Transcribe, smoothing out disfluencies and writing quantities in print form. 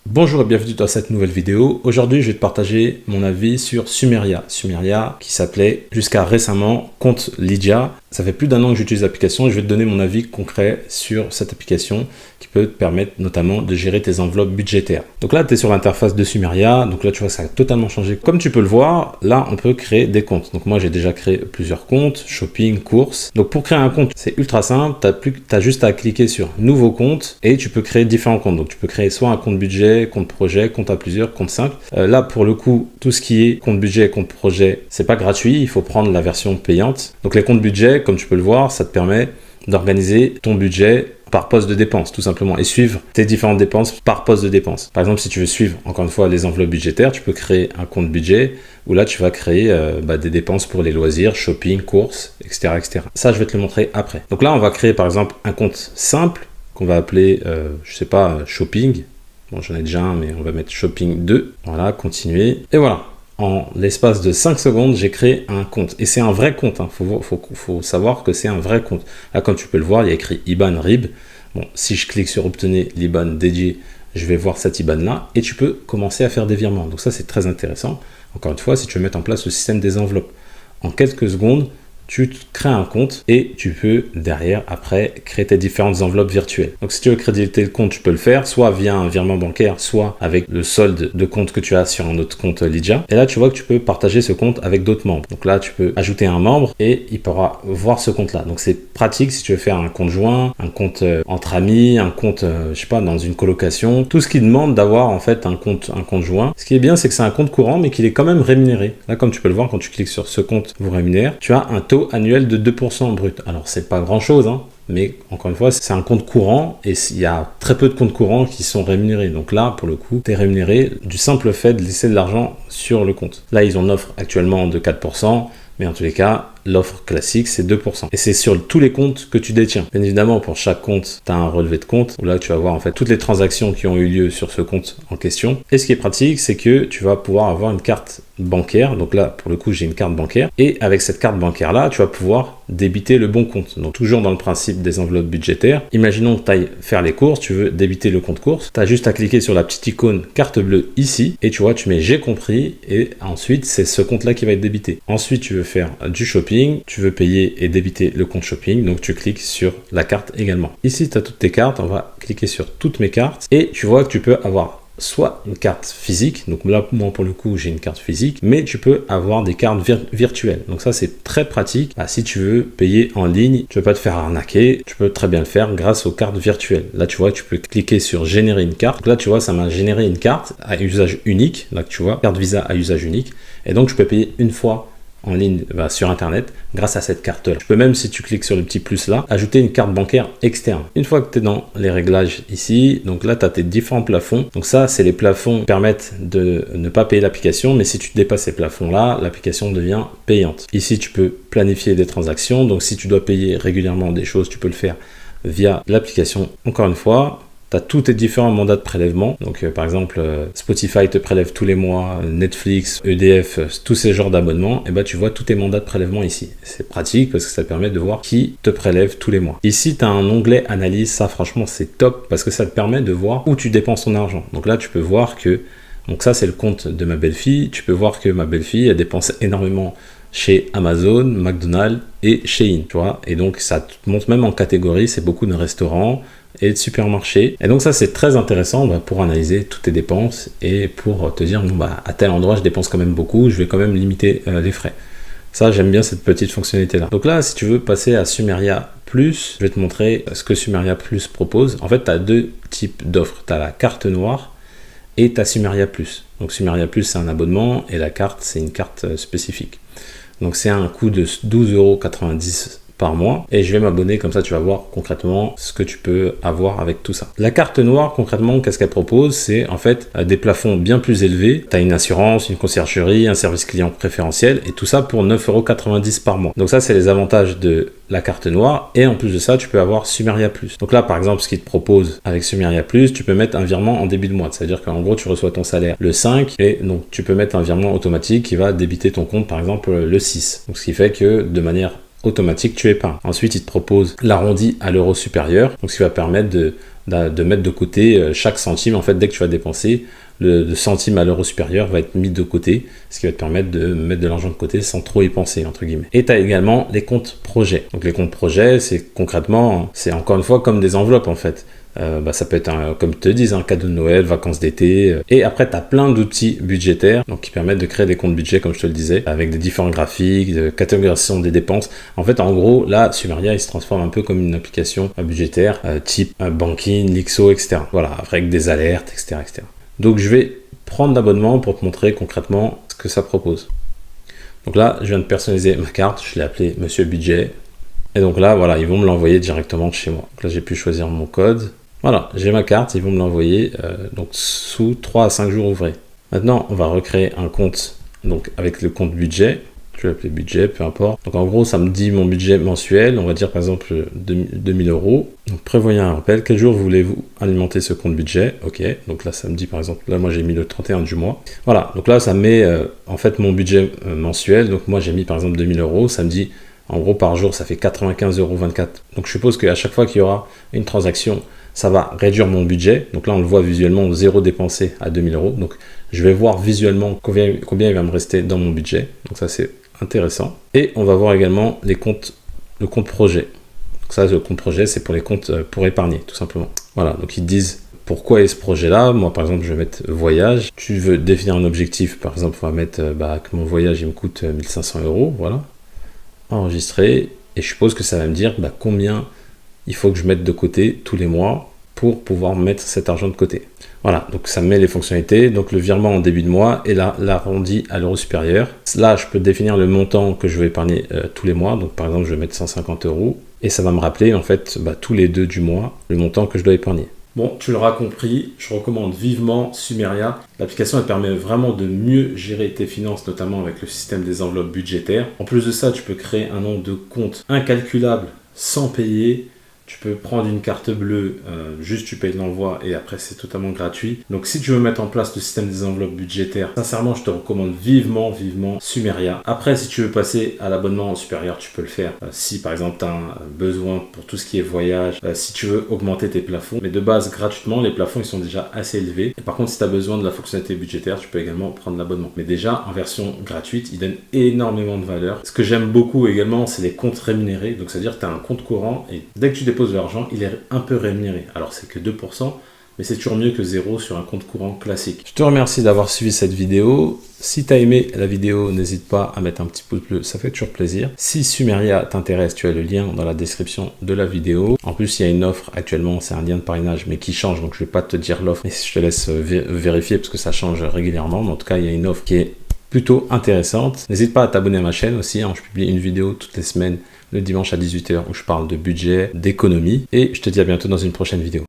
Bonjour et bienvenue dans cette nouvelle vidéo. Aujourd'hui, je vais te partager mon avis sur Sumeria. Sumeria qui s'appelait jusqu'à récemment Compte Lydia. Ça fait plus d'un an que j'utilise l'application et je vais te donner mon avis concret sur cette application qui peut te permettre notamment de gérer tes enveloppes budgétaires. Donc là, tu es sur l'interface de Sumeria. Donc là, tu vois, ça a totalement changé. Comme tu peux le voir, là, on peut créer des comptes. Donc moi, j'ai déjà créé plusieurs comptes, shopping, courses. Donc pour créer un compte, c'est ultra simple. Tu as juste à cliquer sur Nouveau compte et tu peux créer différents comptes. Donc tu peux créer soit un compte budget, compte projet, compte à plusieurs, compte simple. Là, pour le coup, tout ce qui est compte budget, compte projet, c'est pas gratuit. Il faut prendre la version payante. Donc les comptes budget, comme tu peux le voir, ça te permet d'organiser ton budget par poste de dépenses, tout simplement, et suivre tes différentes dépenses par poste de dépenses. Par exemple, si tu veux suivre, encore une fois, les enveloppes budgétaires, tu peux créer un compte budget où là, tu vas créer des dépenses pour les loisirs, shopping, courses, etc., etc. Ça, je vais te le montrer après. Donc là, on va créer, par exemple, un compte simple qu'on va appeler, je sais pas, shopping. Bon, j'en ai déjà un, mais on va mettre shopping 2. Voilà, continuer. Et voilà. En l'espace de 5 secondes, j'ai créé un compte. Et c'est un vrai compte. Hein. Faut savoir que c'est un vrai compte. Là, comme tu peux le voir, il y a écrit IBAN RIB. Bon, si je clique sur obtenir l'IBAN dédié, je vais voir cette IBAN-là. Et tu peux commencer à faire des virements. Donc ça, c'est très intéressant. Encore une fois, si tu veux mettre en place le système des enveloppes. En quelques secondes, tu crées un compte et tu peux derrière, après, créer tes différentes enveloppes virtuelles. Donc, si tu veux créditer le compte, tu peux le faire soit via un virement bancaire, soit avec le solde de compte que tu as sur un autre compte Lydia. Et là, tu vois que tu peux partager ce compte avec d'autres membres. Donc là, tu peux ajouter un membre et il pourra voir ce compte-là. Donc, c'est pratique si tu veux faire un compte joint, un compte entre amis, un compte, je sais pas, dans une colocation. Tout ce qui demande d'avoir en fait un compte joint. Ce qui est bien, c'est que c'est un compte courant, mais qu'il est quand même rémunéré. Là, comme tu peux le voir, quand tu cliques sur ce compte vous rémunère, tu as un taux annuel de 2% brut. Alors, c'est pas grand chose, hein, mais encore une fois, c'est un compte courant et il y a très peu de comptes courants qui sont rémunérés. Donc là, pour le coup, tu es rémunéré du simple fait de laisser de l'argent sur le compte. Là, ils en offrent actuellement de 4%, mais en tous les cas, l'offre classique, c'est 2%. Et c'est sur tous les comptes que tu détiens. Bien évidemment, pour chaque compte, tu as un relevé de compte où là, tu vas voir en fait toutes les transactions qui ont eu lieu sur ce compte en question. Et ce qui est pratique, c'est que tu vas pouvoir avoir une carte bancaire. Donc là, pour le coup, j'ai une carte bancaire. Et avec cette carte bancaire-là, tu vas pouvoir débiter le bon compte. Donc toujours dans le principe des enveloppes budgétaires. Imaginons que tu ailles faire les courses, tu veux débiter le compte course. Tu as juste à cliquer sur la petite icône carte bleue ici. Et tu vois, tu mets j'ai compris. Et ensuite, c'est ce compte-là qui va être débité. Ensuite, tu veux faire du shopping. Tu veux payer et débiter le compte shopping. Donc tu cliques sur la carte également. Ici, tu as toutes tes cartes. On va cliquer sur toutes mes cartes. Et tu vois que tu peux avoir soit une carte physique, donc là moi pour le coup j'ai une carte physique, mais tu peux avoir des cartes virtuelles, donc ça c'est très pratique. Si tu veux payer en ligne, tu ne veux pas te faire arnaquer, tu peux très bien le faire grâce aux cartes virtuelles. Là tu vois, tu peux cliquer sur générer une carte, donc là tu vois ça m'a généré une carte à usage unique, là tu vois, carte Visa à usage unique, et donc je peux payer une fois en ligne sur internet grâce à cette carte là. Tu peux même, si tu cliques sur le petit plus là, ajouter une carte bancaire externe. Une fois que tu es dans les réglages ici, donc là tu as tes différents plafonds. Donc ça c'est les plafonds qui permettent de ne pas payer l'application, mais si tu dépasses ces plafonds là, l'application devient payante. Ici tu peux planifier des transactions, donc si tu dois payer régulièrement des choses, tu peux le faire via l'application. Encore une fois, tu as tous tes différents mandats de prélèvement. Donc, par exemple, Spotify te prélève tous les mois, Netflix, EDF, tous ces genres d'abonnements. Et tu vois tous tes mandats de prélèvement ici. C'est pratique parce que ça te permet de voir qui te prélève tous les mois. Ici, tu as un onglet analyse. Ça, franchement, c'est top parce que ça te permet de voir où tu dépenses ton argent. Donc là, tu peux voir que, donc ça, c'est le compte de ma belle-fille. Tu peux voir que ma belle-fille, elle dépense énormément chez Amazon, McDonald's et Shein, tu vois. Et donc, ça te montre même en catégorie, c'est beaucoup de restaurants et de supermarchés. Et donc ça, c'est très intéressant pour analyser toutes tes dépenses et pour te dire, bon, à tel endroit, je dépense quand même beaucoup, je vais quand même limiter les frais. Ça, j'aime bien cette petite fonctionnalité-là. Donc là, si tu veux passer à Sumeria Plus, je vais te montrer ce que Sumeria Plus propose. En fait, tu as deux types d'offres. Tu as la carte noire et tu as Sumeria Plus. Donc Sumeria Plus, c'est un abonnement et la carte, c'est une carte spécifique. Donc c'est un coût de 12,90 € par mois et je vais m'abonner, comme ça tu vas voir concrètement ce que tu peux avoir avec tout ça. La carte noire, concrètement, qu'est-ce qu'elle propose? C'est en fait des plafonds bien plus élevés. Tu as une assurance, une conciergerie, un service client préférentiel et tout ça pour 9,90 € par mois. Donc ça, c'est les avantages de la carte noire et en plus de ça, tu peux avoir Sumeria Plus. Donc là, par exemple, ce qu'il te propose avec Sumeria Plus, tu peux mettre un virement en début de mois. C'est-à-dire qu'en gros, tu reçois ton salaire le 5 et donc tu peux mettre un virement automatique qui va débiter ton compte, par exemple, le 6. Donc ce qui fait que de manière automatique, tu épargnes. Ensuite, il te propose l'arrondi à l'euro supérieur, donc ce qui va permettre de de mettre de côté chaque centime. En fait, dès que tu vas dépenser, le centime à l'euro supérieur va être mis de côté, ce qui va te permettre de mettre de l'argent de côté sans trop y penser, entre guillemets. Et tu as également les comptes projets. Donc les comptes projets, c'est concrètement, c'est encore une fois comme des enveloppes en fait. Ça peut être, comme je te dis, un cadeau de Noël, vacances d'été. Et après, tu as plein d'outils budgétaires donc, qui permettent de créer des comptes budget, comme je te le disais, avec des différents graphiques, de catégorisation des dépenses. En fait, en gros, là, Sumeria, il se transforme un peu comme une application budgétaire, type banking, Lixo, etc. Voilà, avec des alertes, etc., etc. Donc, je vais prendre l'abonnement pour te montrer concrètement ce que ça propose. Donc là, je viens de personnaliser ma carte. Je l'ai appelée Monsieur Budget. Et donc là, voilà, ils vont me l'envoyer directement de chez moi. Donc là, j'ai pu choisir mon code. Voilà, j'ai ma carte, ils vont me l'envoyer donc sous 3 à 5 jours ouvrés. Maintenant, on va recréer un compte donc avec le compte budget. Je vais l'appeler budget, peu importe. Donc en gros, ça me dit mon budget mensuel. On va dire par exemple 2000 euros. Donc prévoyez un rappel. Quel jour voulez-vous alimenter ce compte budget? Ok, donc là ça me dit par exemple, là moi j'ai mis le 31 du mois. Voilà, donc là ça met en fait mon budget mensuel. Donc moi j'ai mis par exemple 2000 euros. Ça me dit en gros par jour ça fait 95,24 €. Donc je suppose qu'à chaque fois qu'il y aura une transaction, ça va réduire mon budget. Donc là, on le voit visuellement, 0 dépensé à 2000 euros. Donc je vais voir visuellement combien il va me rester dans mon budget. Donc ça, c'est intéressant. Et on va voir également le compte projet. Donc ça, le compte projet, c'est pour les comptes pour épargner, tout simplement. Voilà, donc ils disent pourquoi est ce projet-là. Moi, par exemple, je vais mettre voyage. Tu veux définir un objectif. Par exemple, on va mettre que mon voyage, il me coûte 1500 euros. Voilà. Enregistrer. Et je suppose que ça va me dire combien il faut que je mette de côté tous les mois pour pouvoir mettre cet argent de côté. Voilà, donc ça met les fonctionnalités, donc le virement en début de mois et l'arrondi à l'euro supérieur. Là, je peux définir le montant que je vais épargner tous les mois. Donc par exemple, je vais mettre 150 euros et ça va me rappeler en fait tous les 2 du mois le montant que je dois épargner. Bon, tu l'auras compris, je recommande vivement Sumeria. L'application, elle permet vraiment de mieux gérer tes finances, notamment avec le système des enveloppes budgétaires. En plus de ça, tu peux créer un nombre de comptes incalculable sans payer. Tu peux prendre une carte bleue, juste tu payes l'envoi et après c'est totalement gratuit. Donc si tu veux mettre en place le système des enveloppes budgétaires, sincèrement je te recommande vivement Sumeria. Après si tu veux passer à l'abonnement supérieur, tu peux le faire. Si par exemple tu as un besoin pour tout ce qui est voyage, si tu veux augmenter tes plafonds. Mais de base gratuitement, les plafonds ils sont déjà assez élevés. Et par contre si tu as besoin de la fonctionnalité budgétaire, tu peux également prendre l'abonnement. Mais déjà en version gratuite, il donne énormément de valeur. Ce que j'aime beaucoup également, c'est les comptes rémunérés. Donc c'est-à-dire que tu as un compte courant et dès que tu déposes de l'argent, il est un peu rémunéré. Alors c'est que 2%, mais c'est toujours mieux que 0 sur un compte courant classique. Je te remercie d'avoir suivi cette vidéo. Si tu as aimé la vidéo, n'hésite pas à mettre un petit pouce bleu, ça fait toujours plaisir. Si Sumeria t'intéresse, tu as le lien dans la description de la vidéo. En plus, il y a une offre actuellement, c'est un lien de parrainage, mais qui change, donc je ne vais pas te dire l'offre, mais je te laisse vérifier parce que ça change régulièrement. Mais en tout cas, il y a une offre qui est plutôt intéressante. N'hésite pas à t'abonner à ma chaîne aussi, je publie une vidéo toutes les semaines le dimanche à 18 h où je parle de budget, d'économie et je te dis à bientôt dans une prochaine vidéo.